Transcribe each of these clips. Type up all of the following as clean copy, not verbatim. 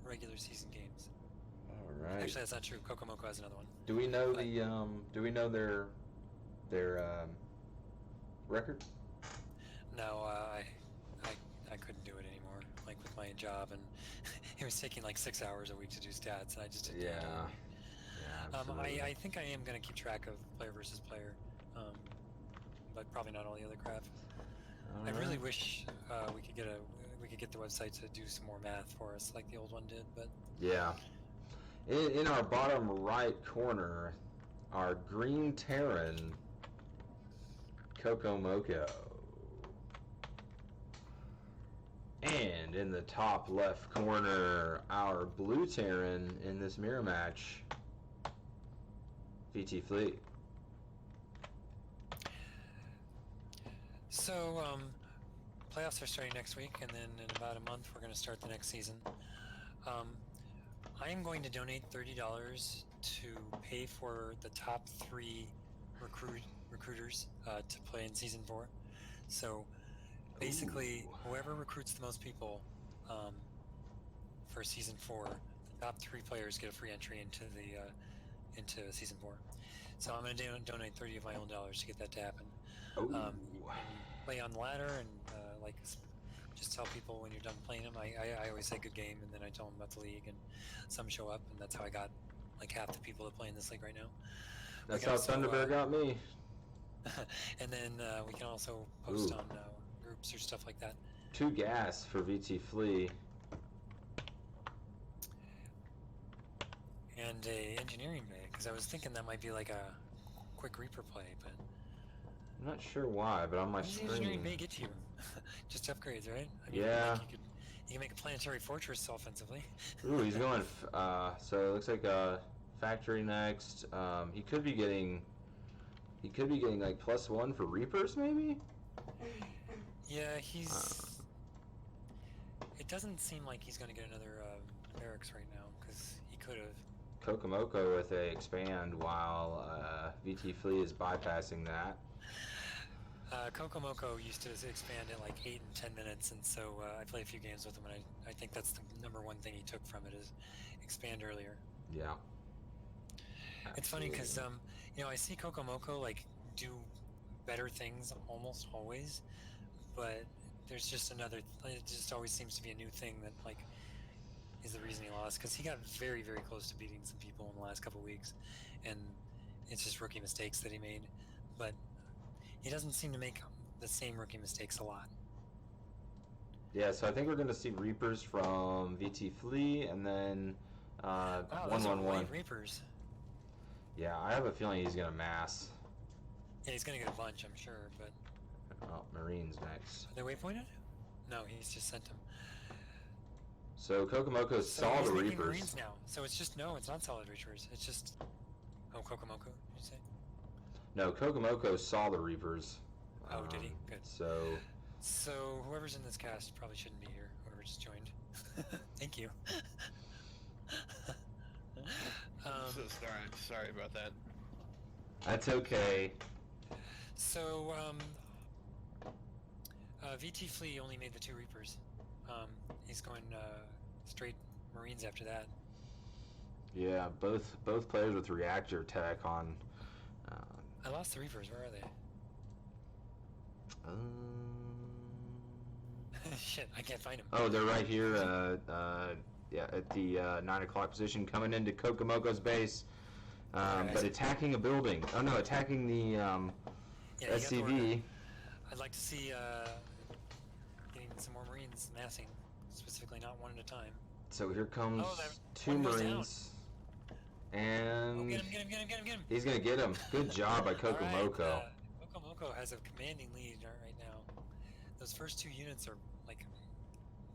regular season games. All right. Actually, that's not true. CocoMoco has another one. Do we know But Do we know their record? no, I couldn't do it anymore. Like with my job, and it was taking like 6 hours a week to do stats, and I just didn't do it. Yeah, absolutely. I think I am going to keep track of player versus player, but probably not all the other crap. I really wish we could get the website to do some more math for us, like the old one did. But yeah. In our bottom right corner, our green Terran, CocoMoco. And in the top left corner, our blue Terran in this mirror match, VTFlea. so playoffs are starting next week, and then in about a month we're going to start the next season. I am going to donate $30 to pay for the top 3 recruiters to play in season 4. So basically, whoever recruits the most people for season 4, the top 3 players get a free entry into season 4. So I'm going to donate 30 of my own dollars to get that to happen. Play on the ladder and just tell people when you're done playing them. I always say good game, and then I tell them about the league, and some show up, and that's how I got like half the people that play in this league right now. That's how Thunderbird got me. And then we can also post on groups or stuff like that. 2 gas for VTFlea. And a engineering bay, because I was thinking that might be like a quick Reaper play, but I'm not sure why, but on my screen. What does engineering bay get you? Just upgrades, right? I mean, yeah. Like you can make a planetary fortress offensively. Ooh, he's going. So it looks like factory next. He could be getting like +1 for Reapers, maybe. Yeah, he's. It doesn't seem like he's going to get another barracks right now, because he could have. CocoMoco with a expand while VTFlea is bypassing that. CocoMoco used to expand in like 8 and 10 minutes, and so I played a few games with him, and I think that's the #1 thing he took from it is expand earlier. Yeah. Absolutely. It's funny because I see CocoMoco like do better things almost always, but there's just it just always seems to be a new thing that like is the reason he lost, because he got very, very close to beating some people in the last couple of weeks, and it's just rookie mistakes that he made. But he doesn't seem to make the same rookie mistakes a lot. Yeah, so I think we're going to see Reapers from VTFlea, and then 1-1-1 Reapers. Yeah, I have a feeling he's going to mass. Yeah, he's going to get a bunch, I'm sure, but... Oh, Marines next. Are they waypointed? No, he's just sent them. So CocoMoco saw the Reapers. Marines now. So it's just it's not solid Reapers. It's just CocoMoco, did you say? No, CocoMoco saw the Reapers. Oh, did he? Good. So whoever's in this cast probably shouldn't be here. Whoever just joined. Thank you. So sorry about that. That's okay. So VTFlea only made the 2 Reapers. He's going straight Marines after that. Yeah, both players with reactor tech on. I lost the Reapers. Where are they? Shit, I can't find them. Oh, they're right here. Yeah, at the 9 o'clock position, coming into CocoMoco's base, but attacking a building. Oh no, attacking the SCV. I'd like to see getting some more Marines massing, specifically not one at a time. So here comes 2 Marines. And get him. He's gonna get him. Good job by CocoMoco. CocoMoco has a commanding lead right now. Those first 2 units are like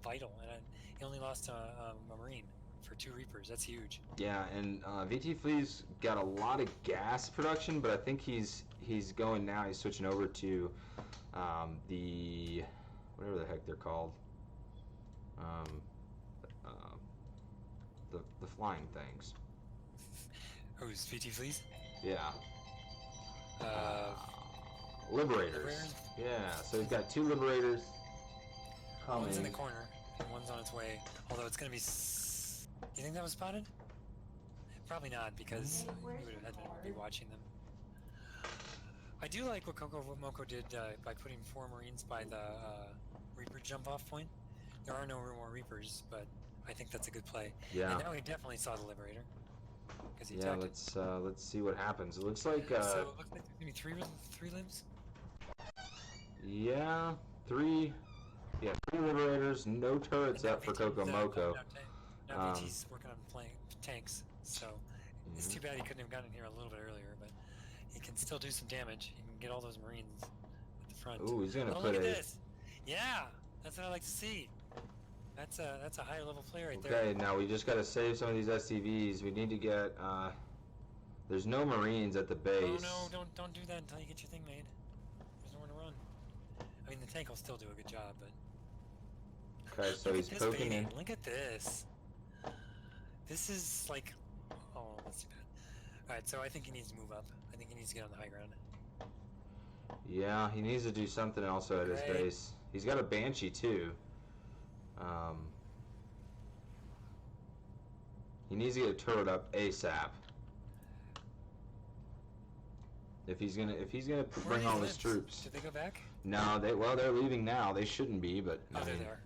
vital, and he only lost a Marine for 2 Reapers. That's huge. Yeah, and VTFlea's got a lot of gas production, but I think he's going now. He's switching over to the whatever the heck they're called. The flying things. Who's VTFlea's? Yeah. Liberators. Yeah, so he's got 2 Liberators coming. One's in the corner, and one's on its way. Although it's going to be You think that was spotted? Probably not, because you would have had to be watching them. I do like what CocoMoco did by putting 4 Marines by the Reaper jump-off point. There are no more Reapers, but I think that's a good play. Yeah. And now he definitely saw the Liberator. He yeah, let's see what happens. It looks like so it looks like there's gonna be three libs. Yeah, 3 Liberators, no turrets up for CocoMoco. Now VT's working on playing tanks, so it's too bad he couldn't have gotten here a little bit earlier, but he can still do some damage. He can get all those Marines at the front. Ooh, he's gonna put look at this! Yeah, that's what I like to see. That's a higher level play right there. Okay, now we just gotta save some of these SCVs. We need to get there's no Marines at the base. Oh no, don't do that until you get your thing made. There's nowhere to run. I mean, the tank will still do a good job, but... Okay, so he's poking in. Look at this. This is like... Oh, that's too bad. Alright, so I think he needs to move up. I think he needs to get on the high ground. Yeah, he needs to do something else at his base. He's got a Banshee, too. He needs to get a turret up ASAP. If he's gonna bring all his troops. Did they go back? No, they're leaving now. They shouldn't be, but they're there.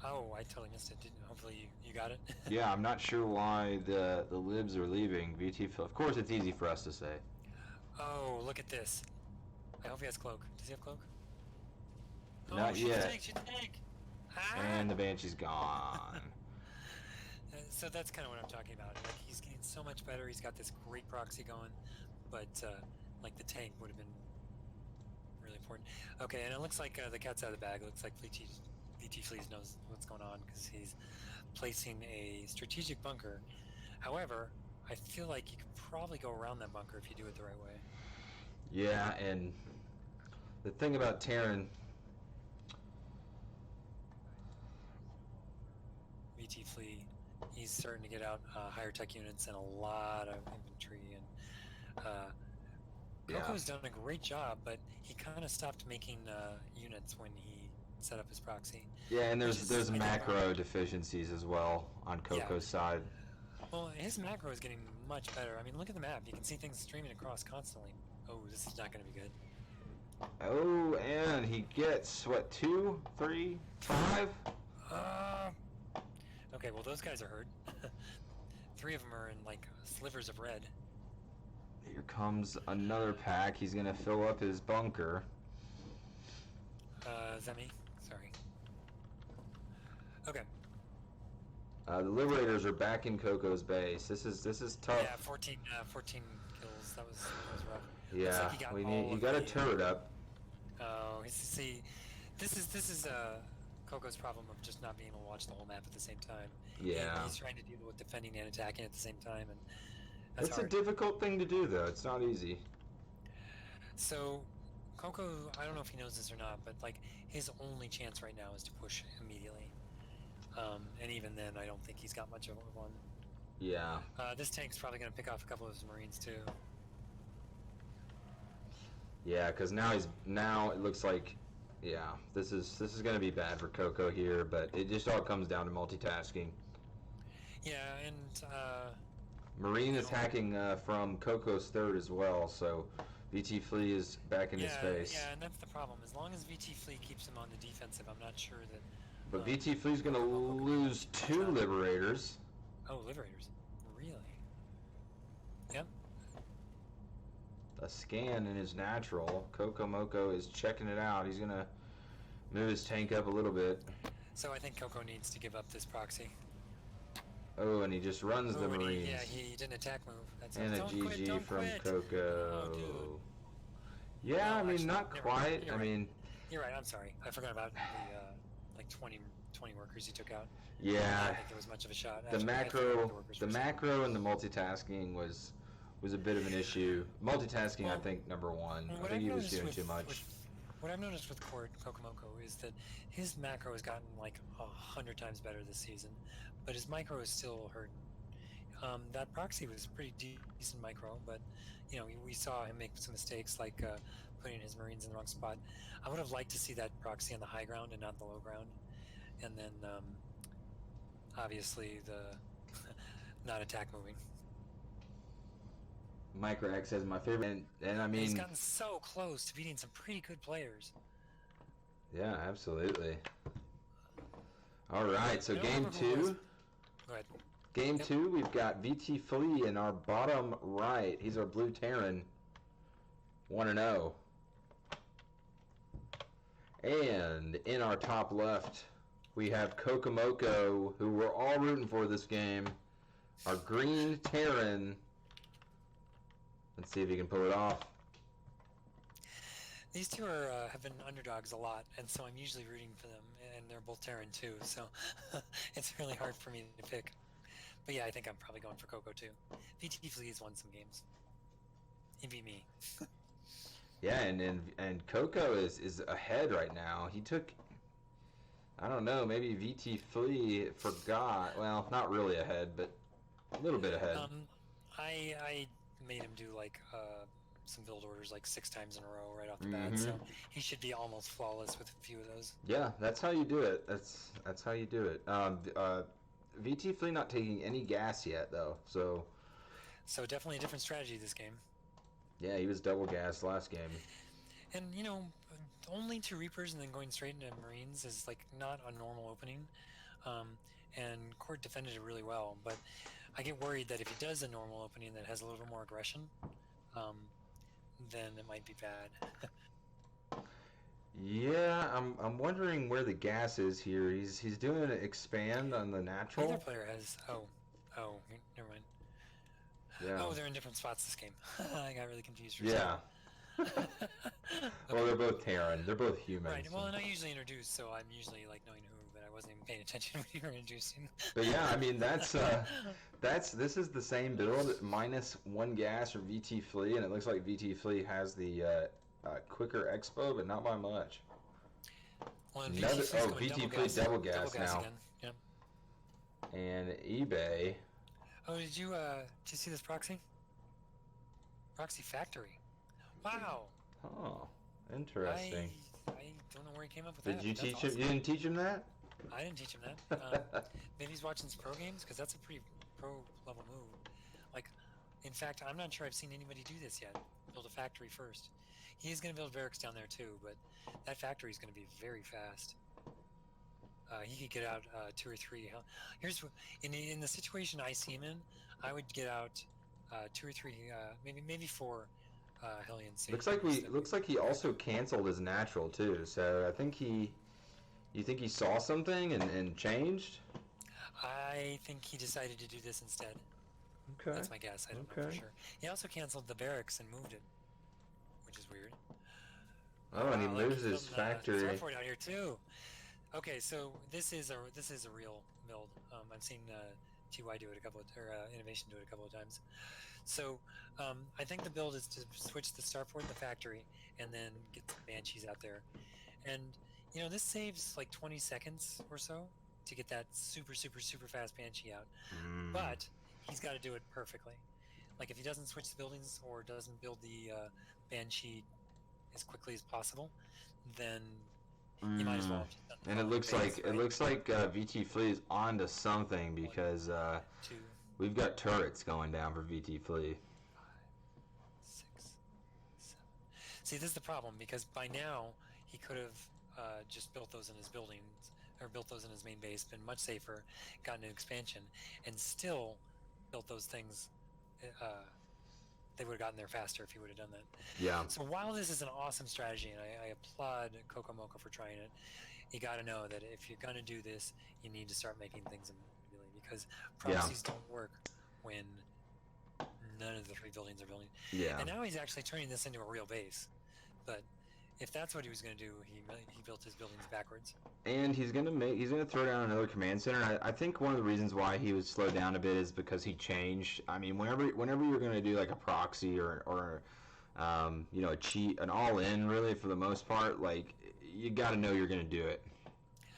Oh, I totally missed it. Hopefully you got it. Yeah, I'm not sure why the libs are leaving. VTFlea. Of course, it's easy for us to say. Oh, look at this. I hope he has cloak. Does he have cloak? Not yet. Shoot the tank. Ah! And the Banshee's gone. So that's kind of what I'm talking about. Like, he's getting so much better. He's got this great proxy going, but like the tank would have been really important. Okay, and it looks like the cat's out of the bag. It looks like VTFlea knows what's going on because he's placing a strategic bunker. However, I feel like you could probably go around that bunker if you do it the right way. Yeah, and the thing about Terran... VTFlea, he's starting to get out higher tech units and a lot of infantry, and Coco's done a great job, but he kind of stopped making units when he set up his proxy. Yeah, and there's macro deficiencies as well on Coco's side. Well, his macro is getting much better. I mean, look at the map. You can see things streaming across constantly. Oh, this is not going to be good. Oh, and he gets, what, 2, 3, 5? Okay, well, those guys are hurt. 3 of them are in, like, slivers of red. Here comes another pack. He's going to fill up his bunker. Is that me? Sorry. Okay. The Liberators are back in Coco's base. This is tough. Yeah, 14 kills. That was rough. Yeah, like you got a turret up. Oh, see, this is Coco's problem of just not being able to watch the whole map at the same time. Yeah. He's trying to deal with defending and attacking at the same time, and that's It's hard. a difficult thing to do, though. It's not easy. So, Coco, I don't know if he knows this or not, but like his only chance right now is to push immediately. And even then, I don't think he's got much of one. Yeah. This tank's probably going to pick off a couple of his Marines too. Yeah, because now it looks like, yeah, this is going to be bad for Coco here, but it just all comes down to multitasking. Yeah, and Marine attacking from Coco's third as well, so VTFlea is back in his face. Yeah, and that's the problem. As long as VTFlea keeps him on the defensive, I'm not sure that... But VTFlea's going to lose 2 Liberators. Oh, Liberators. Really? Yep. A scan in his natural. CocoMoco is checking it out. He's going to move his tank up a little bit. So I think Coco needs to give up this proxy. Oh, and he just runs the Marines. He did an attack move. That's and a GG from Coco. Oh, dude. Yeah, No, I mean, actually, not quite. You're I right. mean... You're right, I'm sorry. I forgot about the, like, 20 workers he took out. Yeah. I don't think there was much of a shot. The Actually, macro and the multitasking was a bit of an issue. Multitasking, I think, number 1. I think he was doing too much. What I've noticed with CocoMoco is that his macro has gotten like 100 times better this season, but his micro is still hurting. That proxy was pretty decent micro, but you know we saw him make some mistakes like putting his Marines in the wrong spot. I would have liked to see that proxy on the high ground and not the low ground, and then obviously the not attack moving. Microx says my favorite, and I mean, he's gotten so close to beating some pretty good players. Yeah, absolutely. All right, so game 2. Go ahead. Game 2, we've got VTFlea in our bottom right. He's our blue Terran, 1-0. And in our top left, we have CocoMoco, who we're all rooting for this game. Our green Terran. Let's see if he can pull it off. These two have been underdogs a lot, and so I'm usually rooting for them, and they're both Terran too, so it's really hard for me to pick. But yeah, I think I'm probably going for Coco too. VTFlea's won some games. He beat me. Yeah, and Coco is ahead right now. He took, I don't know, maybe VTFlea forgot. Well, not really ahead, but a little bit ahead. I made him do like some build orders like 6 times in a row right off the bat, so he should be almost flawless with a few of those. Yeah, that's how you do it. That's how you do it. VTFlea not taking any gas yet though, so definitely a different strategy this game. Yeah, he was double gassed last game. And you know, only 2 Reapers and then going straight into Marines is like not a normal opening. And Court defended it really well, but I get worried that if he does a normal opening that has a little bit more aggression, then it might be bad. Yeah, I'm wondering where the gas is here. He's doing an expand on the natural. The other player has never mind. Yeah. Oh, they're in different spots this game. I got really confused. Yeah. Okay. Well, they're both Terran. They're both humans. Right. Well, and I usually introduce, so I'm usually like knowing who, but I wasn't even paying attention when you were introducing. But yeah, I mean this is the same build minus 1 gas for VTFlea, and it looks like VTFlea has the quicker expo, but not by much. Well, and VTFlea double gas now. Again. Yep. And eBay. Oh, did you see this proxy? Proxy factory. Wow. Oh, interesting. I don't know where he came up with Did that. you teach him? Awesome. You didn't teach him that? I didn't teach him that. Maybe he's watching some pro games, because that's a pretty pro level move. Like, in fact, I'm not sure I've seen anybody do this yet. Build a factory first. He is going to build barracks down there too, but that factory is going to be very fast. He could get out 2 or 3. Here's in the situation I see him in, I would get out 2 or 3, maybe 4 Hellion Sages. Looks like he also canceled his natural too. So I think you think he saw something and changed? I think he decided to do this instead. Okay. That's my guess. I don't know for sure. He also canceled the barracks and moved it, which is weird. Oh, and he moves his factory. Starfort out here too. Okay, so this is a real build. I've seen TY do it Innovation do it a couple of times. So I think the build is to switch the Starfort in the factory and then get the Banshees out there. And you know, this saves like 20 seconds or so to get that super fast Banshee out. But he's got to do it perfectly. Like if he doesn't switch the buildings or doesn't build the Banshee as quickly as possible, then you might as well. And it looks like VTFlea is onto something because we've got turrets going down for VTFlea. 5, 6, 7. See, this is the problem because by now he could have just built those in his buildings or built those in his main base, been much safer, gotten an expansion, and still built those things. They would have gotten there faster if he would have done that. Yeah. So while this is an awesome strategy, and I applaud CocoMoco for trying it, you got to know that if you're going to do this, you need to start making things immediately because proxies don't work when none of the 3 buildings are building. Yeah. And now he's actually turning this into a real base. But if that's what he was going to do, he built his buildings backwards. And he's gonna throw down another command center. I think one of the reasons why he was slowed down a bit is because he changed. I mean, whenever you're gonna do like a proxy or you know, a cheat, an all-in, really for the most part, like you got to know you're gonna do it.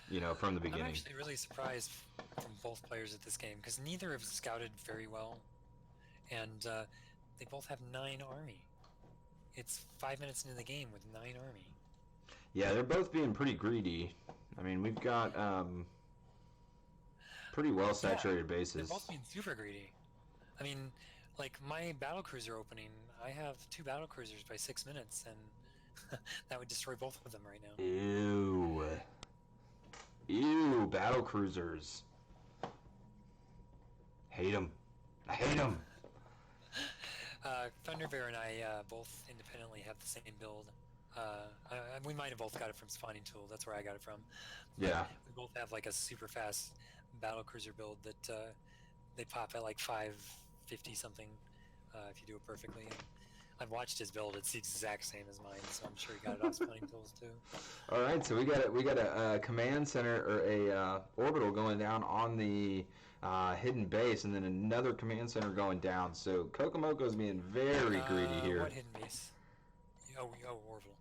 You know, from the beginning. I'm actually really surprised from both players at this game because neither have scouted very well, and they both have 9 army. It's 5 minutes into the game with 9 army. Yeah, they're both being pretty greedy. I mean, we've got pretty well saturated They're bases. both being super greedy. I mean, like my battle cruiser opening, I have 2 battle cruisers by 6 minutes, and that would destroy both of them right now. Ew. Ew, battle cruisers. Hate them. I hate them. Thunder Bear and I both independently have the same build. We might have both got it from Spawning Tool. That's where I got it from. But Yeah. we both have like a super fast battle cruiser build that they pop at like 550 something if you do it perfectly. And I've watched his build; it's the exact same as mine, so I'm sure he got it off Spawning Tools too. All right, so we got a command center or a orbital going down on the hidden base, and then another command center going down. So CocoMoco's being very greedy here. What hidden base? Oh, Orville.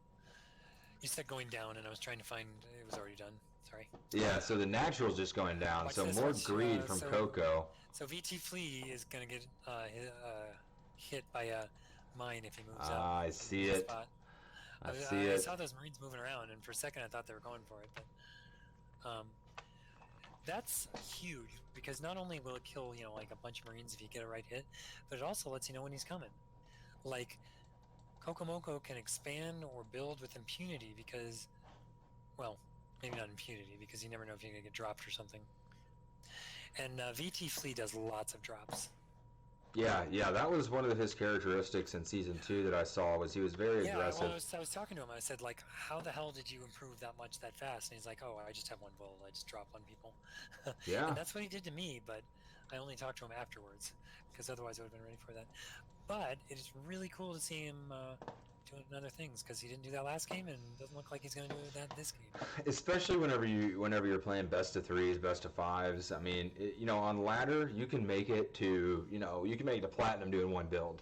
You said going down, and I was trying to find. It was already done. Sorry. Yeah, so the natural's just going down. Watch so this, more watch, greed from Coco. So VTFlea is gonna get hit by a mine if he moves up. I see it. Spot. I I saw those Marines moving around, and for a second I thought they were going for it, but that's huge because not only will it kill like a bunch of Marines if you get a right hit, but it also lets you know when he's coming. Like CocoMoco can expand or build with impunity because, well, maybe not impunity because you never know if you're gonna get dropped or something. And VTFlea does lots of drops. Yeah, that was one of his characteristics in Season 2 that I saw, was he was very aggressive. Well, I was talking to him. I said, like, how the hell did you improve that much that fast? And he's like, oh, I just have one build. I just drop on people. Yeah. And that's what he did to me, but I only talked to him afterwards because otherwise I would have been ready for that. But it is really cool to see him doing other things because he didn't do that last game and doesn't look like he's going to do that this game. Especially whenever you're playing best of 3s, best of 5s. I mean, on ladder you can make it to platinum doing one build,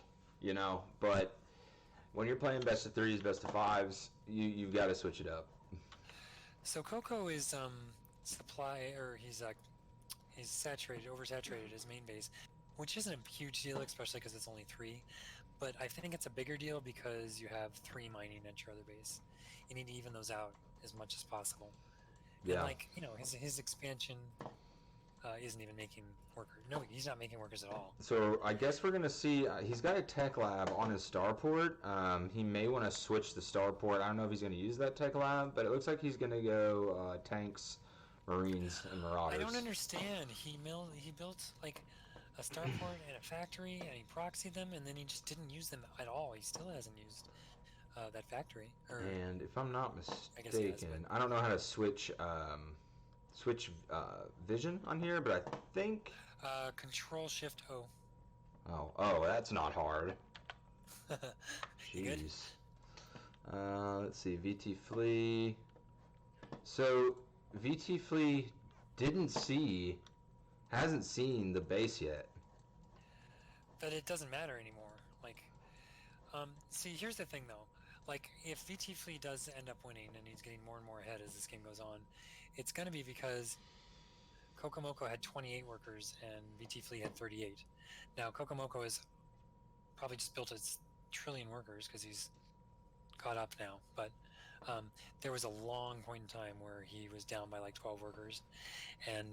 But when you're playing best of 3s, best of 5s, you've got to switch it up. So Coco is he's oversaturated his main base, which isn't a huge deal, especially because it's only 3. But I think it's a bigger deal because you have 3 mining at your other base. You need to even those out as much as possible. Yeah. And his expansion isn't even making workers. No, he's not making workers at all. So I guess we're gonna see. He's got a tech lab on his starport. He may want to switch the starport. I don't know if he's gonna use that tech lab, but it looks like he's gonna go tanks, Marines, and Marauders. I don't understand. He built like a starport and a factory, and he proxied them, and then he just didn't use them at all. He still hasn't used that factory. And if I'm not mistaken, I guess he has, but... I don't know how to switch vision on here, but I think Control Shift O. Oh, that's not hard. Good? Jeez. Let's see, VTFlea. So VTFlea hasn't seen the base yet. But it doesn't matter anymore. Like, see, here's the thing though. Like, if VTFlea does end up winning and he's getting more and more ahead as this game goes on, it's going to be because CocoMoco had 28 workers and VTFlea had 38. Now, CocoMoco has probably just built his trillion workers because he's caught up now. But there was a long point in time where he was down by like 12 workers, and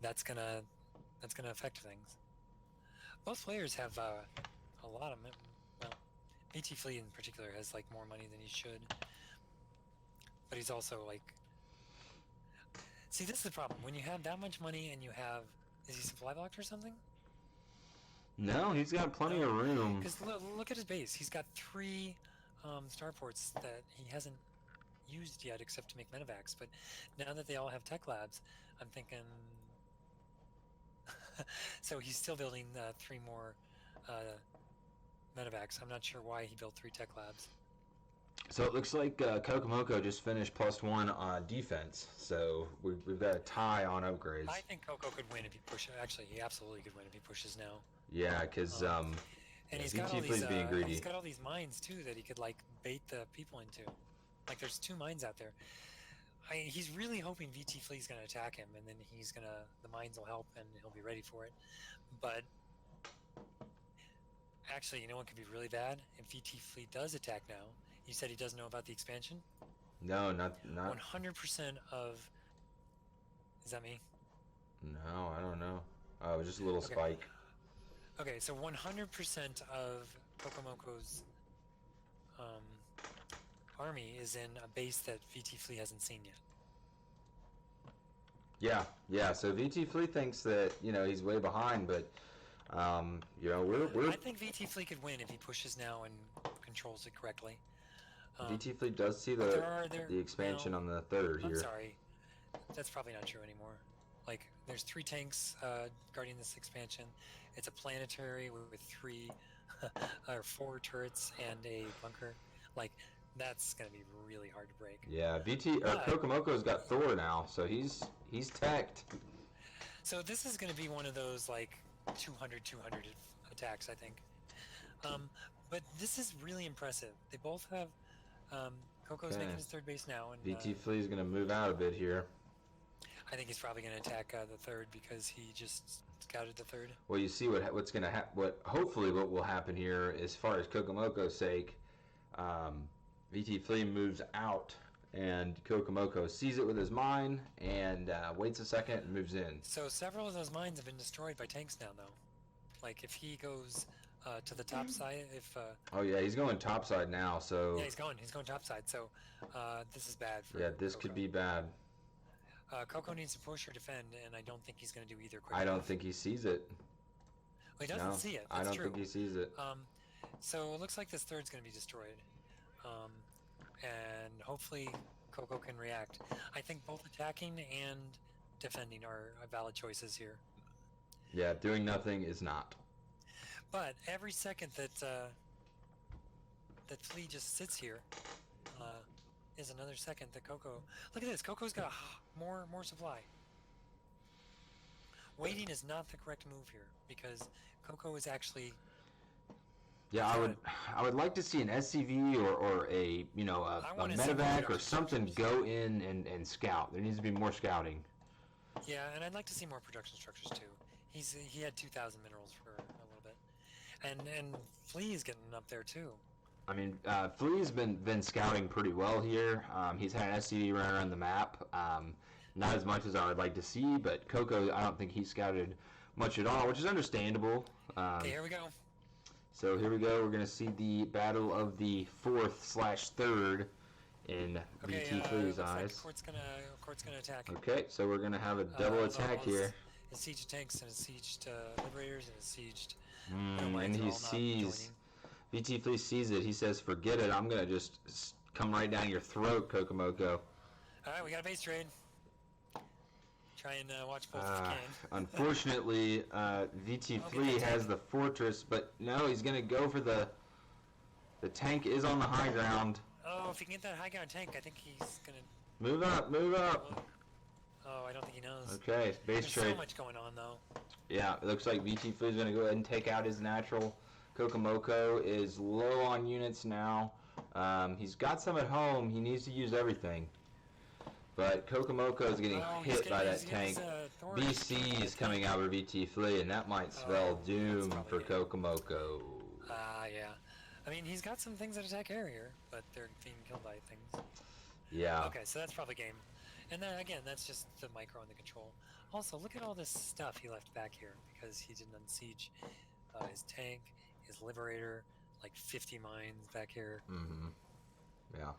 that's gonna affect things. Both players have a lot of VTFlea in particular has like more money than he should, but he's also like. See, this is the problem. When you have that much money and you have, is he supply blocked or something? No, he's got plenty of room. Because look at his base. He's got 3 starports that he hasn't used yet, except to make medevacs. But now that they all have tech labs, I'm thinking. So he's still building 3 more medevacs. I'm not sure why he built 3 tech labs. So it looks like CocoMoco just finished +1 on defense. So we've got a tie on upgrades. I think Coco could win if he pushes. Actually, he absolutely could win if he pushes now. Yeah, because and he's got all these. being greedy. He's got all these mines too that he could like bait the people into. Like there's 2 mines out there. He's really hoping VTFlea's going to attack him, and then the mines will help, and he'll be ready for it. But actually, you know what could be really bad? If VTFlea does attack now, you said he doesn't know about the expansion? No, not. 100% of... Is that me? No, I don't know. Oh, just a little Okay. spike. Okay, so 100% of CocoMoco's army is in a base that VTFlea hasn't seen yet. Yeah. So VTFlea thinks that he's way behind, but we're I think VTFlea could win if he pushes now and controls it correctly. VTFlea does see but the expansion on the third I'm here. sorry, that's probably not true anymore. Like, there's 3 tanks guarding this expansion. It's a planetary with 3 or 4 turrets and a bunker. Like, that's gonna be really hard to break. Yeah, CocoMoco's got Thor now, so he's teched. So this is gonna be one of those like 200 attacks, I think. But this is really impressive. They both have. Coco's making his 3rd base now, and VTFlea is gonna move out a bit here. I think he's probably gonna attack the 3rd because he just scouted the 3rd. Well, you see what's gonna hopefully what will happen here, as far as CocoMoco's sake. VTFlea moves out, and CocoMoco sees it with his mine and waits a second and moves in. So several of those mines have been destroyed by tanks now, though. Like, if he goes to the top side, oh yeah, he's going top side now. So yeah, he's going top side. So this is bad for. Yeah, this Coco. could be bad. Coco needs to push or defend, and I don't think he's going to do either quickly. I don't think he sees it. Well, he doesn't see it. That's I don't true. think he sees it. So it looks like this 3rd's going to be destroyed. And hopefully Coco can react. I think both attacking and defending are valid choices here. Yeah, doing nothing is not. But every second that Flea just sits here is another second that Coco... Look at this, Coco's got more supply. Waiting is not the correct move here, because Coco is actually... Yeah, I would like to see an SCV or a medevac or something go in and scout. There needs to be more scouting. Yeah, and I'd like to see more production structures too. He had 2,000 minerals for a little bit, and Flea's getting up there too. I mean, Flea's been scouting pretty well here. He's had an SCV run around the map. Not as much as I would like to see, but Coco, I don't think he scouted much at all, which is understandable. Okay, here we go. So here we go. We're going to see the battle of the 4th/3rd in VTFlea's eyes. Like Court's gonna attack. Okay, so we're going to have a double attack here. It's sieged tanks and it's sieged liberators and it's sieged. And he sees VTFlea sees it. He says, "Forget it. I'm going to just come right down your throat, CocoMoco." All right, we got a base trade. Try and watch both if you can. Unfortunately, VTFlea has the fortress, but no, he's going to go for the tank is on the high ground. Oh, if he can get that high ground tank, I think he's going to... Move up. Oh, I don't think he knows. Okay, base trade. There's so much going on, though. Yeah, it looks like VTFlea is going to go ahead and take out his natural. CocoMoco is low on units now. He's got some at home. He needs to use everything. But CocoMoco is getting hit by that tank. BC is coming out for VTFlea, and that might spell doom for CocoMoco. Yeah. I mean, he's got some things that attack air here, but they're being killed by things. Yeah. Okay, so that's probably game. And then, again, that's just the micro and the control. Also, look at all this stuff he left back here, because he didn't unsiege his tank, his liberator, like 50 mines back here. Mm-hmm. Yeah.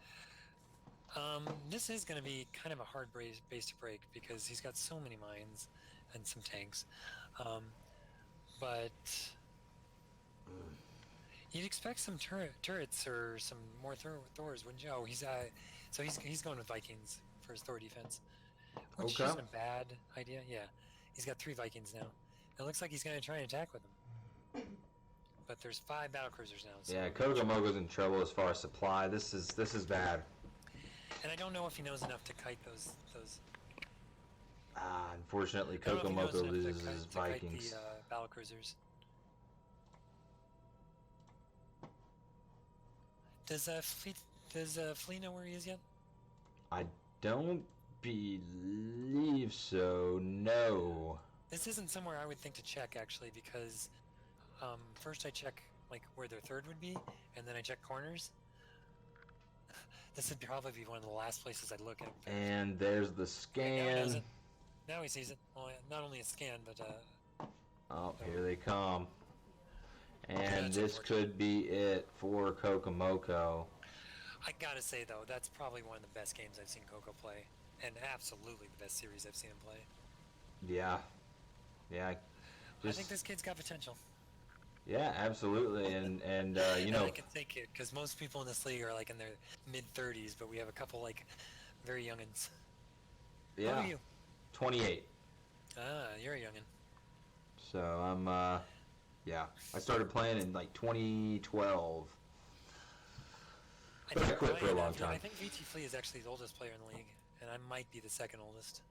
This is going to be kind of a hard base to break because he's got so many mines and some tanks. But you'd expect some turrets or some more Thors, wouldn't you? Oh, he's going with Vikings for his Thor defense, which isn't a bad idea. Yeah, he's got 3 Vikings now. It looks like he's going to try and attack with them. But there's 5 battlecruisers now. So yeah, CocoMoco's in trouble as far as supply. This is bad. And I don't know if he knows enough to kite those. Unfortunately, CocoMoco loses his Vikings. To kite the battlecruisers. Does Flea know where he is yet? I don't believe so. No. This isn't somewhere I would think to check actually, because first I check like where their 3rd would be, and then I check corners. This would probably be one of the last places I'd look at. And there's the scan. Now he sees it. Well, not only a scan, but Oh, here they come. And That's this unfortunate. could be it for CocoMoco. I gotta say though, that's probably one of the best games I've seen Coco play, and absolutely the best series I've seen him play. Yeah. Yeah. I think this kid's got potential. Yeah, absolutely. And you know, I can take it because most people in this league are like in their mid-30s, but we have a couple like very youngins. yeah. How old are you? 28. Ah, you're a youngin. So I'm yeah. I started playing in like 2012. But I quit for a long time. I think VTFlea is actually the oldest player in the league, and I might be the second oldest.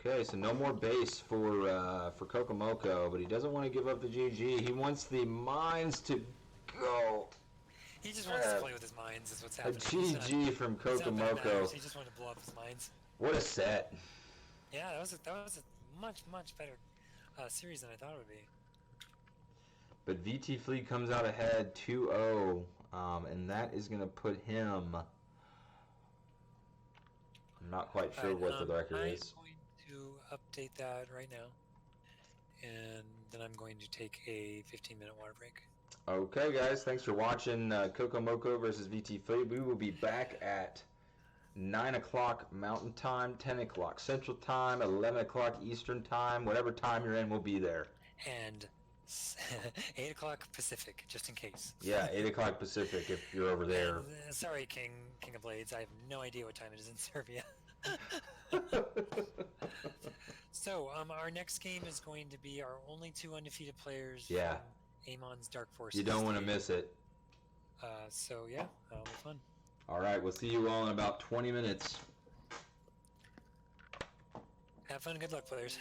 Okay, so no more base for CocoMoco, but he doesn't want to give up the GG. He wants the mines to go. He just wants to play with his mines, is what's A happening. GG from He's not bad at CocoMoco. matters, he just wanted to blow up his mines. What a set. Yeah, that was a much better series than I thought it would be. But VTFlea comes out ahead 2-0, and that is going to put him... I'm not quite sure what the record is. I'm going to update that right now, and then I'm going to take a 15-minute water break. Okay, guys, thanks for watching CocoMoco versus VTFlea. We will be back at 9 o'clock Mountain Time, 10 o'clock Central Time, 11 o'clock Eastern Time. Whatever time you're in, we'll be there. And 8 o'clock Pacific, just in case. Yeah, 8 o'clock Pacific if you're over there. And, sorry, King of Blades, I have no idea what time it is in Serbia. So, our next game is going to be our only 2 undefeated players Yeah. from Amon's Dark Forces. You don't want to miss it. So, yeah, that'll be fun. All right, we'll see you all in about 20 minutes. Have fun, good luck, players.